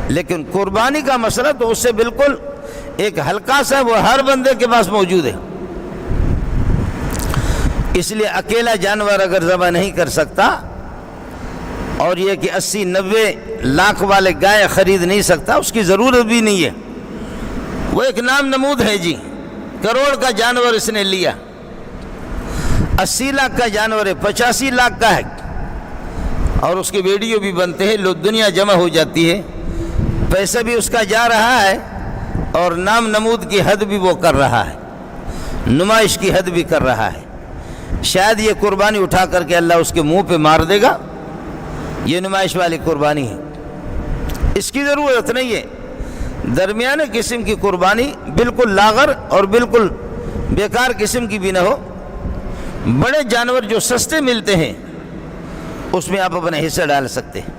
لیکن قربانی کا مسئلہ تو اس سے بالکل ایک ہلکا سا وہ ہر بندے کے پاس موجود ہے. اس لیے اکیلا جانور اگر ذبح نہیں کر سکتا، اور یہ کہ 80-90 لاکھ والے گائے خرید نہیں سکتا، اس کی ضرورت بھی نہیں ہے. وہ ایک نام نمود ہے جی، کروڑ کا جانور اس نے لیا، 80 لاکھ کا جانور ہے، 85 لاکھ کا ہے، اور اس کے ویڈیو بھی بنتے ہیں، لوگ دنیا جمع ہو جاتی ہے، پیسہ بھی اس کا جا رہا ہے اور نام نمود کی حد بھی وہ کر رہا ہے، نمائش کی حد بھی کر رہا ہے. شاید یہ قربانی اٹھا کر کے اللہ اس کے منہ پہ مار دے گا. یہ نمائش والی قربانی ہے، اس کی ضرورت نہیں ہے. درمیانے قسم کی قربانی، بالکل لاغر اور بالکل بیکار قسم کی بھی نہ ہو. بڑے جانور جو سستے ملتے ہیں اس میں آپ اپنا حصہ ڈال سکتے ہیں.